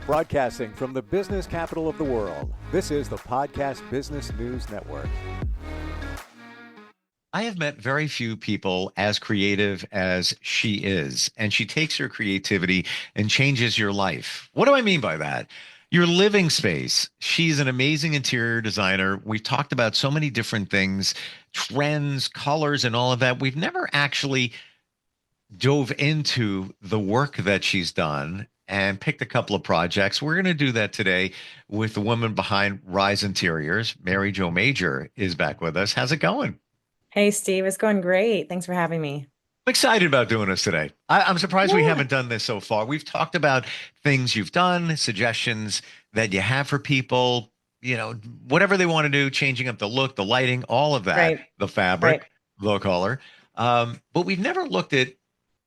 Broadcasting from the business capital of the world, this is the Podcast Business News Network. I have met very few people as creative as she is, and she takes her creativity and changes your life. What do I mean by that? Your living space. She's an amazing interior designer. We've talked about so many different things, trends, colors, and all of that. We've never actually dove into the work that she's done and picked a couple of projects. We're going to do that today with the woman behind Rise Interiors. Mary Jo Major is back with us. How's it going? Hey, Steve, it's going great. Thanks for having me. I'm excited about doing this today. I'm surprised we Yeah. haven't done this so far. We've talked about things you've done, suggestions that you have for people, whatever they want to do, changing up the look, the lighting, all of that, Right, the right. fabric, the color. But we've never looked at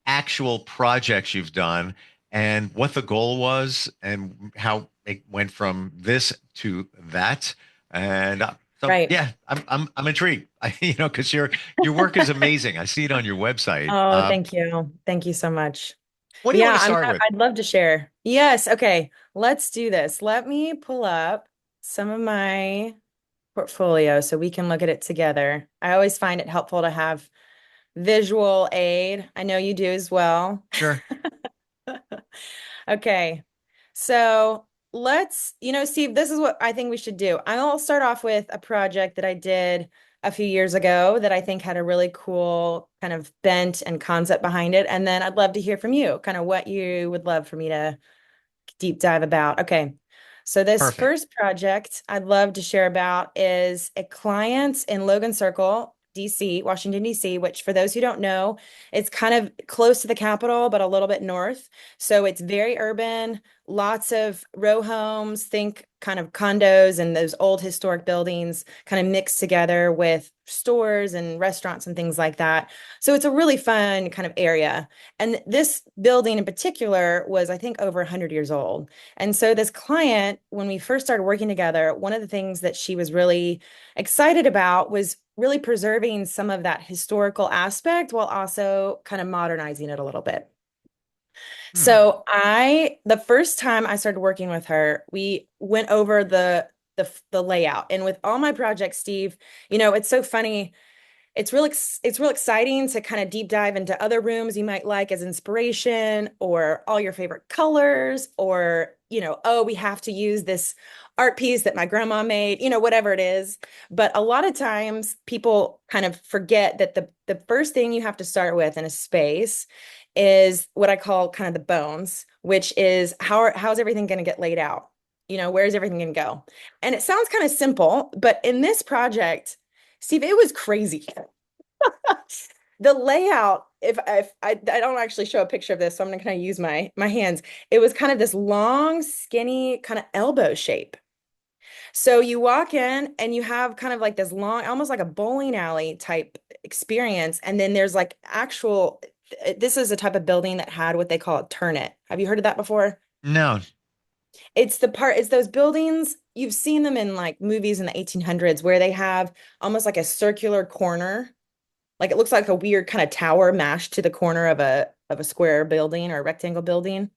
actual projects you've done and what the goal was and how it went from this to that. And so, Right. yeah, I'm intrigued. Because your work is amazing. I see it on your website. Oh, thank you. Thank you so much. What do you want Yeah, to start with? I'd love to share. Yes. Okay. Let's do this. Let me pull up some of my portfolio so we can look at it together. I always find it helpful to have visual aid. I know you do as well. Sure. Okay. So Steve, this is what I think we should do. I'll start off with a project that I did a few years ago that I think had a really cool kind of bent and concept behind it. And then I'd love to hear from you, kind of what you would love for me to deep dive about. Okay. So this Perfect. first project I'd love to share about is a client in Logan Circle, DC, Washington, DC, which for those who don't know, it's kind of close to the capital, but a little bit north. So it's very urban, lots of row homes, think kind of condos and those old historic buildings kind of mixed together with stores and restaurants and things like that. So it's a really fun kind of area. And this building in particular was, I think, over 100 years old. And so this client, when we first started working together, one of the things that she was really excited about was really preserving some of that historical aspect while also kind of modernizing it a little bit. Hmm. The first time I started working with her, we went over the layout. And with all my projects, Steve, it's so funny. It's real exciting to kind of deep dive into other rooms you might like as inspiration or all your favorite colors or, oh, we have to use this art piece that my grandma made, whatever it is. But a lot of times people kind of forget that the first thing you have to start with in a space is what I call kind of the bones, which is how's everything going to get laid out? Where's everything going to go? And it sounds kind of simple, but in this project, Steve, it was crazy. The layout, if I don't actually show a picture of this, so I'm gonna kind of use my hands. It was kind of this long, skinny, kind of elbow shape. So you walk in and you have kind of like this long, almost like a bowling alley type experience. And then there's like this is a type of building that had what they call a turnet. Have you heard of that before? No. It's those buildings, you've seen them in like movies in the 1800s where they have almost like a circular corner. Like it looks like a weird kind of tower mashed to the corner of a square building or a rectangle building.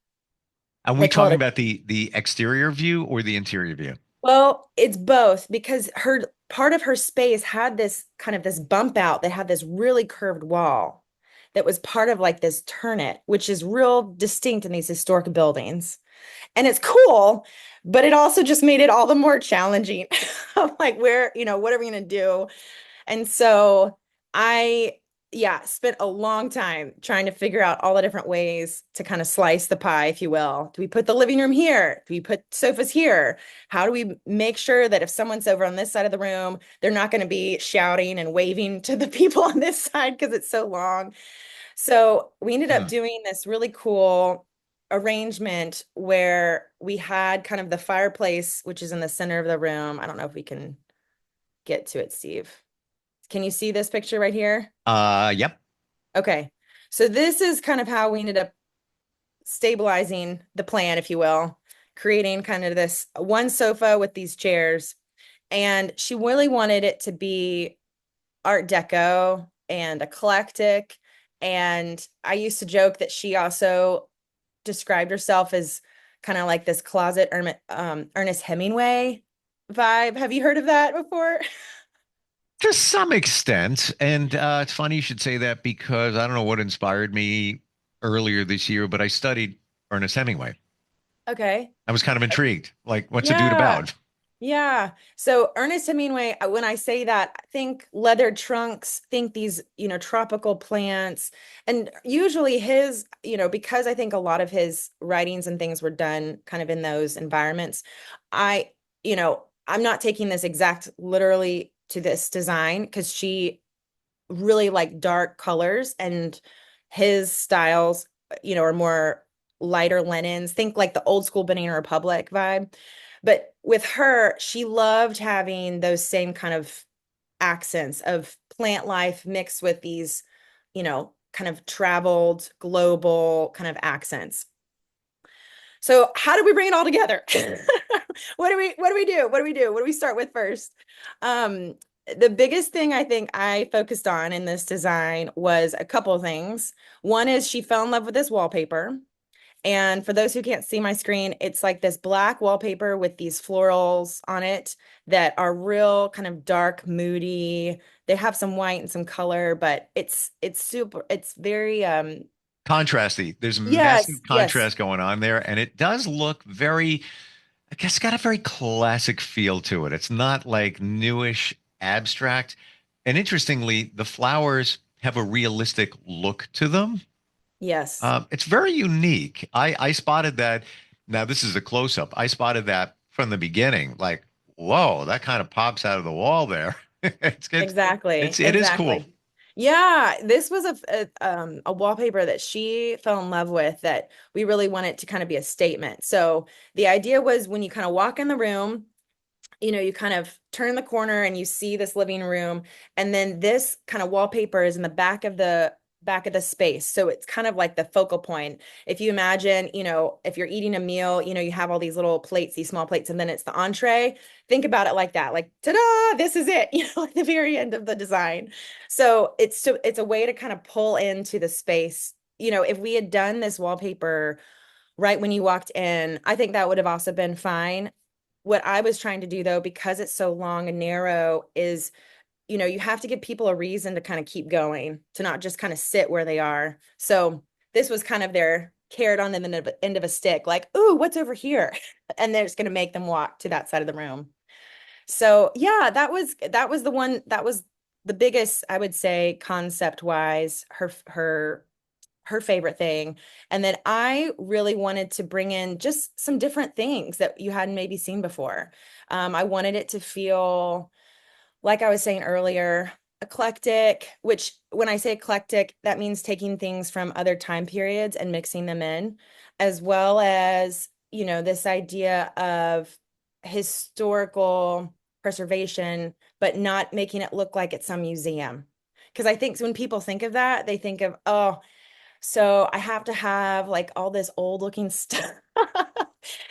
Are we They call talking it about the exterior view or the interior view? well, it's both because her part of her space had this kind of this bump out that had this really curved wall that was part of like this turnet, which is real distinct in these historic buildings. And it's cool, but it also just made it all the more challenging. Like what are we gonna do? And so I, yeah, spent a long time trying to figure out all the different ways to kind of slice the pie, if you will. Do we put the living room here? Do we put sofas here? How do we make sure that if someone's over on this side of the room, they're not going to be shouting and waving to the people on this side because it's so long? So we ended up Hmm. doing this really cool arrangement where we had kind of the fireplace, which is in the center of the room. I don't know if we can get to it, Steve. Can you see this picture right here? Yep. Okay. So this is kind of how we ended up stabilizing the plan, if you will, creating kind of this one sofa with these chairs. And she really wanted it to be Art Deco and eclectic. And I used to joke that she also described herself as kind of like this closet Ernest Hemingway vibe. Have you heard of that before? To some extent. And it's funny you should say that because I don't know what inspired me earlier this year, but I studied Ernest Hemingway. Okay. I was kind of intrigued. Like, what's the dude Yeah. about? Yeah. So Ernest Hemingway, when I say that, I think leather trunks, think these, tropical plants. And usually his, because I think a lot of his writings and things were done kind of in those environments, I, I'm not taking this exact literally to this design because she really like dark colors and his styles, are more lighter linens. Think like the old school Banana Republic vibe. But with her, she loved having those same kind of accents of plant life mixed with these, kind of traveled global kind of accents. So how do we bring it all together? What do we do? What do we do? What do we start with first? Um, the biggest thing I think I focused on in this design was a couple of things. One is she fell in love with this wallpaper. And for those who can't see my screen, it's like this black wallpaper with these florals on it that are real kind of dark, moody. They have some white and some color, but it's super, it's very Contrasty. There's yes, massive yes. contrast going on there, and it does look very, I guess, got a very classic feel to it. It's not like newish abstract. And interestingly, the flowers have a realistic look to them. Yes. It's very unique. I spotted that. Now, this is a close up. I spotted that from the beginning. Like, whoa, that kind of pops out of the wall there. It's good. Exactly. It is cool. Exactly. Yeah, this was a wallpaper that she fell in love with that we really wanted to kind of be a statement. So the idea was when you kind of walk in the room, you kind of turn the corner and you see this living room, and then this kind of wallpaper is in the back of the space. So it's kind of like the focal point. If you imagine, if you're eating a meal, you have all these little plates, these small plates, and then it's the entree. Think about it like that, like, ta-da, this is it, at the very end of the design. So it's a way to kind of pull into the space. If we had done this wallpaper right when you walked in, I think that would have also been fine. What I was trying to do though, because it's so long and narrow, is you have to give people a reason to kind of keep going, to not just kind of sit where they are. So this was kind of their carrot on the end of a stick, like, ooh, what's over here? And then it's going to make them walk to that side of the room. So yeah, that was the one that was the biggest, I would say, concept wise, her favorite thing. And then I really wanted to bring in just some different things that you hadn't maybe seen before. I wanted it to feel, like I was saying earlier, eclectic, which when I say eclectic, that means taking things from other time periods and mixing them in, as well as, this idea of historical preservation, but not making it look like it's some museum. Because I think when people think of that, they think of, oh, so I have to have like all this old looking stuff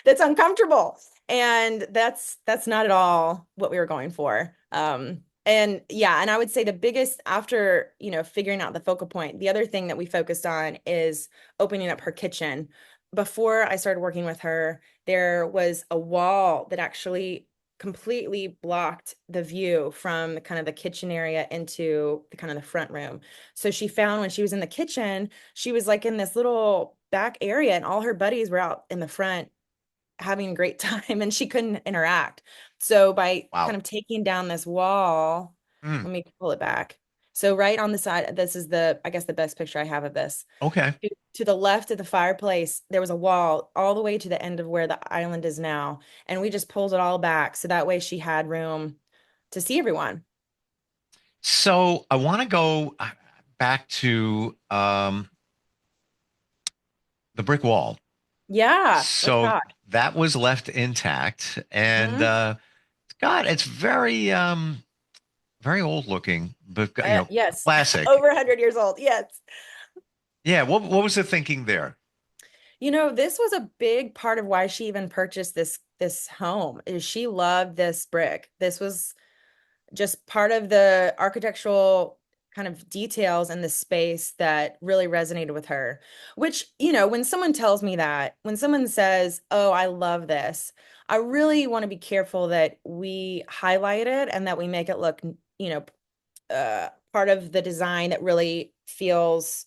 that's uncomfortable. And that's not at all what we were going for. And yeah, and I would say the biggest after, figuring out the focal point, the other thing that we focused on is opening up her kitchen. Before I started working with her, there was a wall that actually completely blocked the view from the kind of the kitchen area into the kind of the front room. So she found when she was in the kitchen, she was like in this little back area and all her buddies were out in the front having a great time and she couldn't interact. So by kind Wow. of taking down this wall, Hmm. let me pull it back. So right on the side, this is I guess the best picture I have of this. Okay. To the left of the fireplace, there was a wall all the way to the end of where the island is now. And we just pulled it all back. So that way she had room to see everyone. So I want to go back to the brick wall. Yeah, let's So talk. that was left intact, and Mhm. God, it's very very old looking, but Yes, classic. over 100 years old. Yes. Yeah. What was the thinking there? This was a big part of why she even purchased this home is she loved this brick. This was just part of the architectural kind of details in the space that really resonated with her. Which, you know, when someone tells me that, when someone says, "Oh, I love this," I really want to be careful that we highlight it and that we make it look, you know, part of the design that really feels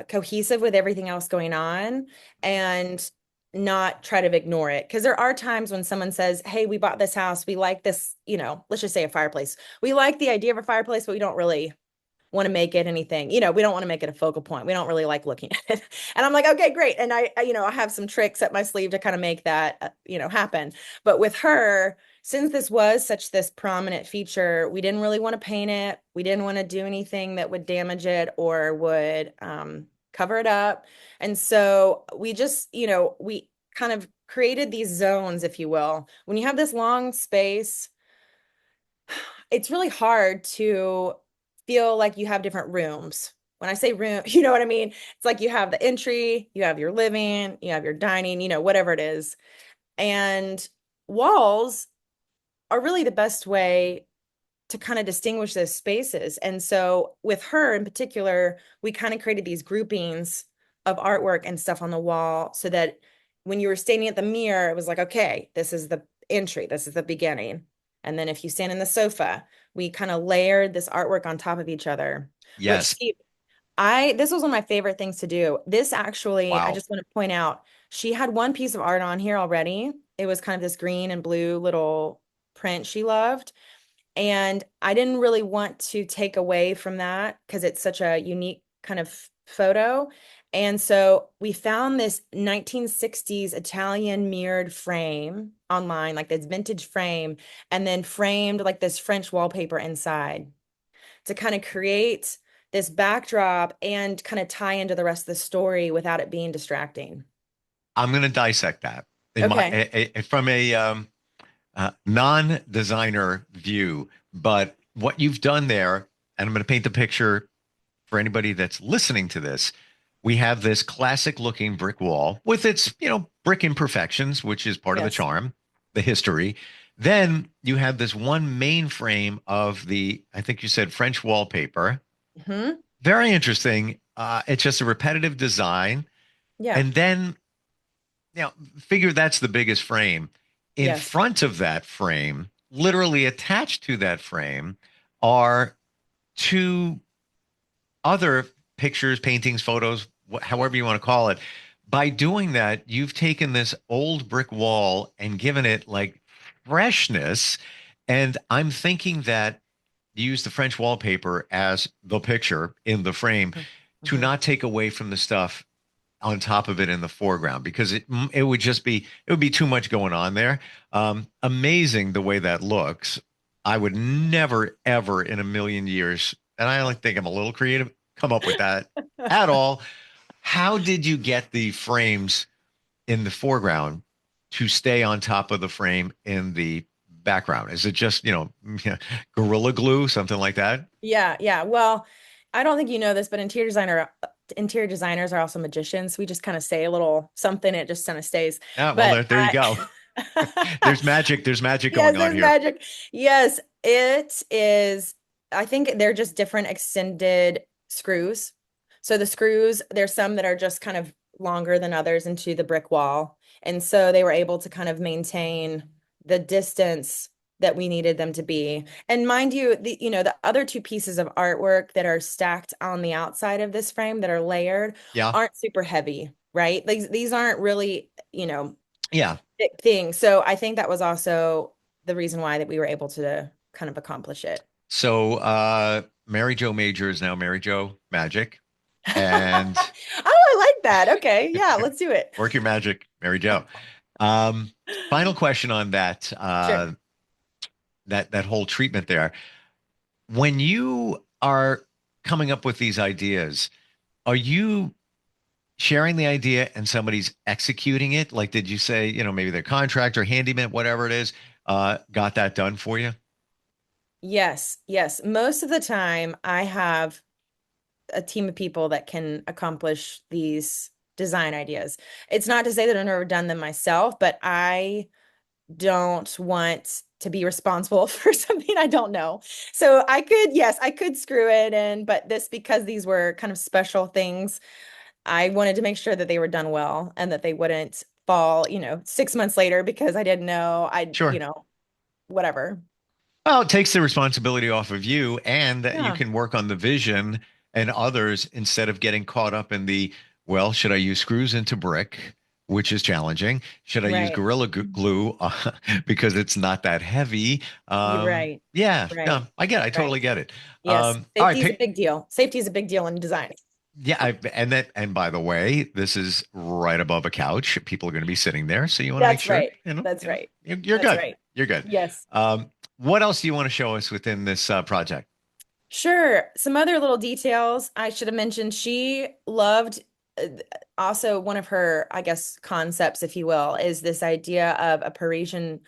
cohesive with everything else going on, and not try to ignore it. Because there are times when someone says, "Hey, we bought this house. We like this, you know, let's just say a fireplace. We like the idea of a fireplace, but we don't really want to make it anything, you know, we don't want to make it a focal point. We don't really like looking at it." And I'm like, okay, great. And you know, I have some tricks up my sleeve to kind of make that, you know, happen. But with her, since this was such this prominent feature, we didn't really want to paint it. We didn't want to do anything that would damage it or would cover it up. And so we just, you know, we kind of created these zones, if you will. When you have this long space, it's really hard to feel like you have different rooms. When I say room, you know what I mean? It's like you have the entry, you have your living, you have your dining, you know, whatever it is. And walls are really the best way to kind of distinguish those spaces. And so with her in particular, we kind of created these groupings of artwork and stuff on the wall so that when you were standing at the mirror, it was like, okay, this is the entry, this is the beginning. And then if you stand in the sofa, we kind of layered this artwork on top of each other, which Yes. Steve, this was one of my favorite things to do. This actually, I Wow. just want to point out, she had one piece of art on here already. It was kind of this green and blue little print she loved. And I didn't really want to take away from that because it's such a unique kind of photo. And so we found this 1960s Italian mirrored frame online, like this vintage frame, and then framed like this French wallpaper inside to kind of create this backdrop and kind of tie into the rest of the story without it being distracting. I'm going to dissect that in my Okay. from a non-designer view, but what you've done there, and I'm going to paint the picture for anybody that's listening to this. We have this classic looking brick wall with its, you know, brick imperfections, which is part of the Yes. charm, the history. Then you have this one main frame of the, I think you said French wallpaper. Hmm. Very interesting. It's just a repetitive design. Yeah. And then, you know, figure that's the biggest frame. In Yes. front of that frame, literally attached to that frame, are two other pictures, paintings, photos, however you want to call it. By doing that, you've taken this old brick wall and given it like freshness. And I'm thinking that you use the French wallpaper as the picture in the frame to Hmm. not take away from the stuff on top of it in the foreground because it would just be it would be too much going on there. Amazing the way that looks. I would never ever in a million years, and I only think I'm a little creative, come up with that at all. How did you get the frames in the foreground to stay on top of the frame in the background? Is it just, you know, gorilla glue, something like that? Yeah, yeah. Well, I don't think you know this, but interior designers are also magicians. We just kind of say a little something, it just kind of stays. Yeah, well, But there you go. There's magic. There's magic yes, going on there's here. magic. Yes, it is. I think they're just different extended screws. So the screws, there's some that are just kind of longer than others into the brick wall. And so they were able to kind of maintain the distance that we needed them to be. And mind you, you know, the other two pieces of artwork that are stacked on the outside of this frame that are layered Yeah. aren't super heavy, right? Like these aren't really, you know, Yeah. big thing. So I think that was also the reason why that we were able to kind of accomplish it. So Mary Jo Major is now Mary Jo Magic. And Oh, I like that. Okay. Yeah, let's do it. work your magic, Mary Jo. Um, Final question on that Sure. that whole treatment there. When you are coming up with these ideas, are you sharing the idea and somebody's executing it? Like, did you say, you know, maybe their contractor, handyman, whatever it is, got that done for you? Yes, yes. Most of the time, I have a team of people that can accomplish these design ideas. It's not to say that I've never done them myself, but I don't want to be responsible for something I don't know. So I could, yes, I could screw it in, but because these were kind of special things, I wanted to make sure that they were done well and that they wouldn't fall, 6 months later because I didn't know Sure. whatever. Well, it takes the responsibility off of you, and that you Yeah, can work on the vision and others instead of getting caught up in the, well, should I use screws into brick, which is challenging? Should I use right. Gorilla Glue because it's not that heavy? You're right. Yeah, Right. no, I get it. I Right. totally get it. Yes. All right, Safety is a big deal. Safety is a big deal in design. yeah, and by the way, this is right above a couch. People are going to be sitting there, so you want to make That's sure, right. That's right. you're That's good. right. You're good. Yes. What else do you want to show us within this project? Sure. Some other little details I should have mentioned. She loved also one of her, I guess, concepts, if you will, is this idea of a Parisian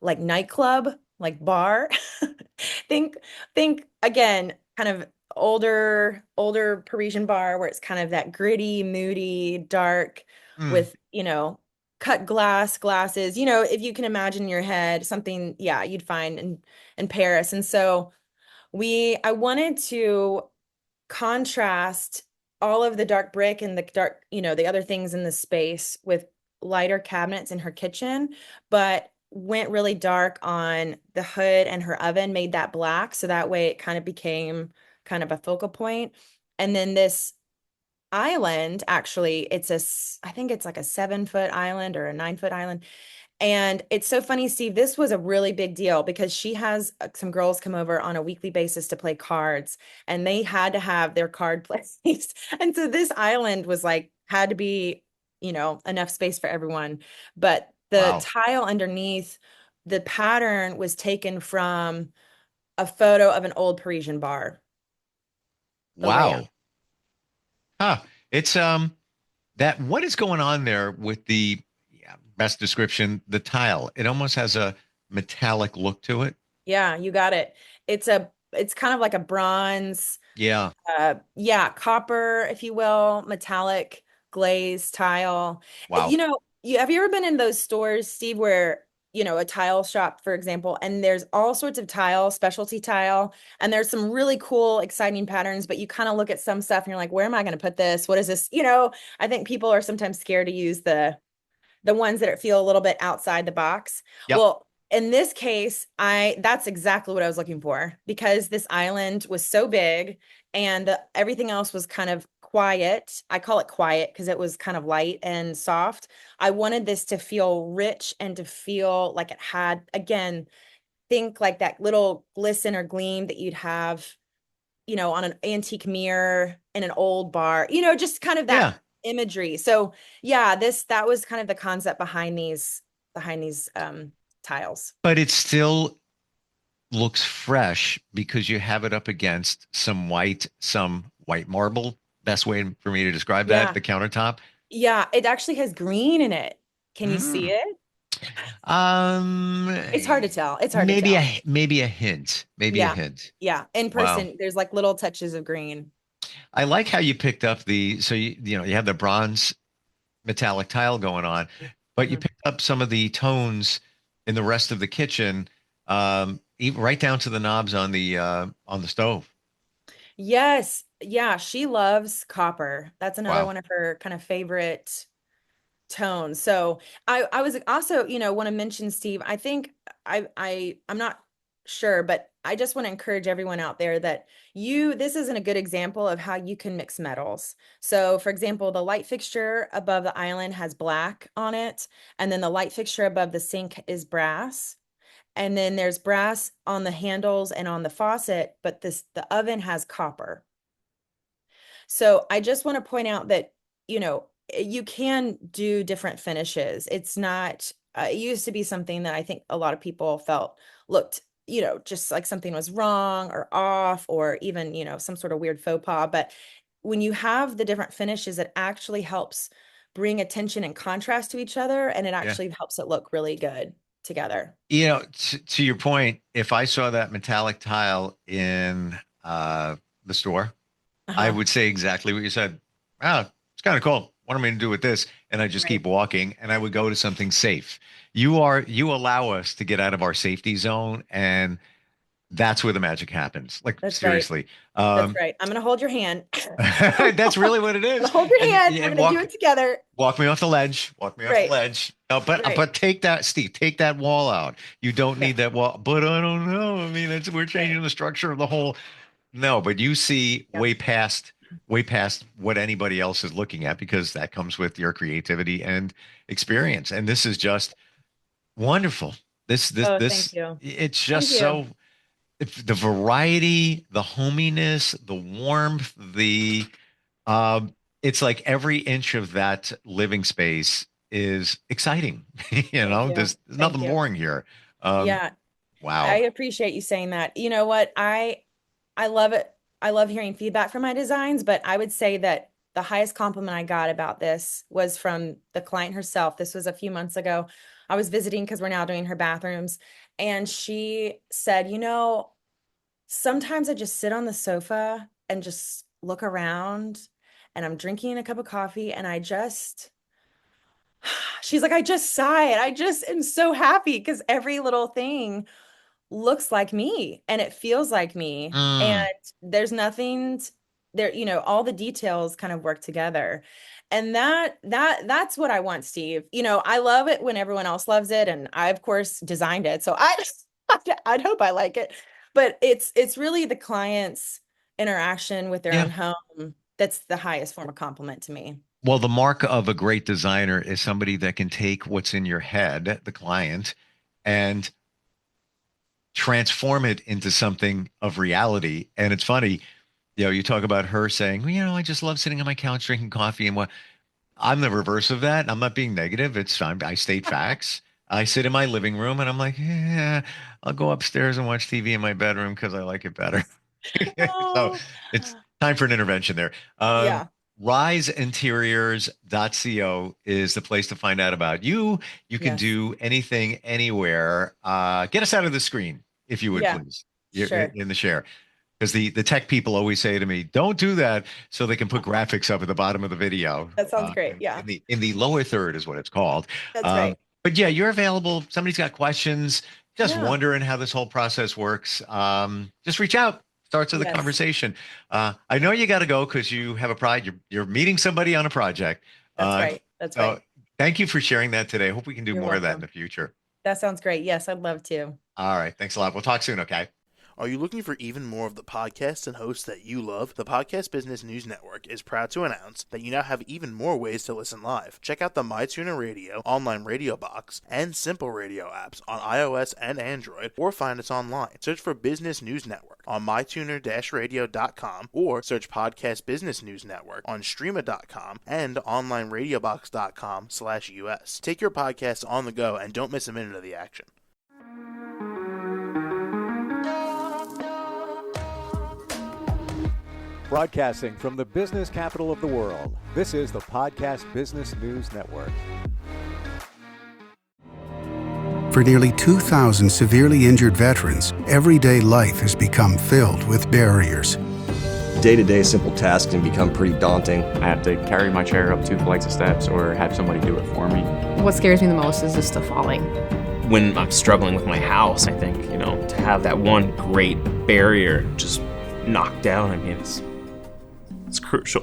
like nightclub, like bar. Think, think again, kind of older Parisian bar where it's kind of that gritty, moody, dark Hmm. with, cut glasses. If you can imagine in your head something, yeah, you'd find in Paris. And so I wanted to contrast all of the dark brick and the dark, the other things in the space with lighter cabinets in her kitchen, but went really dark on the hood and her oven, made that black. So that way it kind of became kind of a focal point. And then this island, actually, I think it's like a 7-foot island or a 9-foot island. And it's so funny, Steve, this was a really big deal because she has some girls come over on a weekly basis to play cards, and they had to have their card plays. And so this island was like, had to be, enough space for everyone. But the Wow. tile underneath, the pattern was taken from a photo of an old Parisian bar, the layout. Wow. Huh. It's that what is going on there with the, yeah, best description, the tile. It almost has a metallic look to it. Yeah, you got it. It's kind of like a bronze, Yeah. yeah, copper, if you will, metallic glazed tile. Wow. Have you ever been in those stores, Steve, where, a tile shop, for example, and there's all sorts of tile, specialty tile, and there's some really cool, exciting patterns, but you kind of look at some stuff and you're like, where am I going to put this? What is this? I think people are sometimes scared to use the ones that feel a little bit outside the box. Yep. Well, in this case, that's exactly what I was looking for because this island was so big and everything else was kind of quiet. I call it quiet because it was kind of light and soft. I wanted this to feel rich and to feel like it had, again, think like that little glisten or gleam that you'd have, on an antique mirror in an old bar, just kind of that Yeah. imagery. So yeah, that was kind of the concept behind these tiles. But it still looks fresh because you have it up against some white marble. Best way for me to describe that, Yeah. the countertop. Yeah, it actually has green in it. Can you see Mm. it? Um, It's hard to tell. It's hard to maybe tell. a hint. Maybe a Yeah. hint. Yeah. In Wow. person, there's like little touches of green. I like how you picked up so you have the bronze metallic tile going on, but you Mhm. picked up some of the tones in the rest of the kitchen, even right down to the knobs on the stove. Yes. Yeah, she loves copper. That's another Wow. one of her kind of favorite tone. So I was also, want to mention, Steve, I think I'm not sure, but I just want to encourage everyone out there that this isn't a good example of how you can mix metals. So for example, the light fixture above the island has black on it, and then the light fixture above the sink is brass. And then there's brass on the handles and on the faucet, but the oven has copper. So I just want to point out that, you can do different finishes. It's not, it used to be something that I think a lot of people felt looked, just like something was wrong or off or even, some sort of weird faux pas. But when you have the different finishes, it actually helps bring attention and contrast to each other. And it Yeah. actually helps it look really good together. To your point, if I saw that metallic tile in the store, I Uh-huh. would say exactly what you said. Wow, it's kind of cool. what am I going to do with this? And I just Right. keep walking, and I would go to something safe. You allow us to get out of our safety zone, and that's where the magic happens. Like, That's right. seriously. That's right. I'm going to hold your hand. That's really what it I'm is. gonna hold your And, hand. yeah, We're going to do it together. walk me off the ledge. Walk me off the Right. ledge. Right. But take that, Steve. Take that wall out. You don't Yeah. need that wall. But I don't know. I mean, we're changing the structure of the whole. No, but you see Yeah. way past what anybody else is looking at, because that comes with your creativity and experience. And this is just wonderful. Oh, thank you. It's Thank just you. so. The variety, the hominess, the warmth, it's like every inch of that living space is exciting. You know, you. there's Thank nothing you. boring here. Yeah. Wow. I appreciate you saying that. You know what? I love it. I love hearing feedback from my designs, but I would say that the highest compliment I got about this was from the client herself. This was a few months ago. I was visiting because we're now doing her bathrooms, and she said, sometimes I just sit on the sofa and just look around, and I'm drinking a cup of coffee, and she's like, I just sigh, and I just am so happy because every little thing looks like me and it feels like me. And Mm. there's nothing there, all the details kind of work together. And that's what I want, Steve. I love it when everyone else loves it. And I, of course, designed it. So I'd hope I like it. But it's really the client's interaction with their Yeah. own home that's the highest form of compliment to me. Well, the mark of a great designer is somebody that can take what's in your head, the client, and transform it into something of reality. And it's funny, you talk about her saying, well, I just love sitting on my couch drinking coffee. And what I'm the reverse of that. I'm not being negative. It's fine. I state facts. I sit in my living room and I'm like, yeah, I'll go upstairs and watch TV in my bedroom because I like it better. So Oh, it's time for an intervention there. yeah. Riseinteriors.co is the place to find out about you. You can Yes. do anything, anywhere. Get us out of the screen, if you would, Yeah, please. You're sure. in the share. Because the tech people always say to me, don't do that, so they can put graphics up at the bottom of the video. That sounds great. Yeah, In the lower third is what it's called. that's right. But yeah, you're available. Somebody's got questions, just Yeah. wondering how this whole process works. Just reach out. Starts with a Yes. conversation. I know you got to go because you have a project. You're meeting somebody on a project. That's right. That's right. Thank you for sharing that today. Hope we can do You're more of that in welcome. the future. That sounds great. Yes, I'd love to. All right. Thanks a lot. We'll talk soon. Okay. Are you looking for even more of the podcasts and hosts that you love? The Podcast Business News Network is proud to announce that you now have even more ways to listen live. Check out the MyTuner Radio, online radio box, and Simple Radio apps on iOS and Android, or find us online. Search for Business News Network on mytuner-radio.com, or search Podcast Business News Network on streama.com and onlineradiobox.com/US. Take your podcast on the go and don't miss a minute of the action. Broadcasting from the business capital of the world, this is the Podcast Business News Network. For nearly 2,000 severely injured veterans, everyday life has become filled with barriers. Day-to-day simple tasks can become pretty daunting. I have to carry my chair up 2 flights of steps or have somebody do it for me. What scares me the most is just the falling. When I'm struggling with my house, I think, to have that one great barrier just knocked down, it's crucial.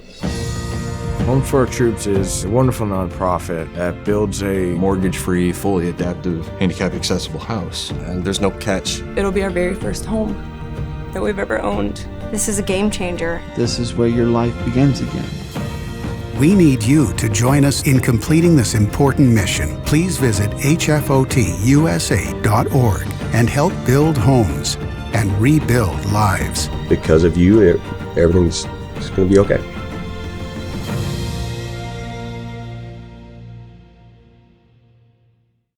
Home for Our Troops is a wonderful nonprofit that builds a Mortgage-free, fully adaptive, handicap-accessible house. And there's no catch. It'll be our very first home that we've ever owned. This is a game changer. This is where your life begins again. We need you to join us in completing this important mission. Please visit hfotusa.org and help build homes and rebuild lives. Because of you, everything's going to be okay.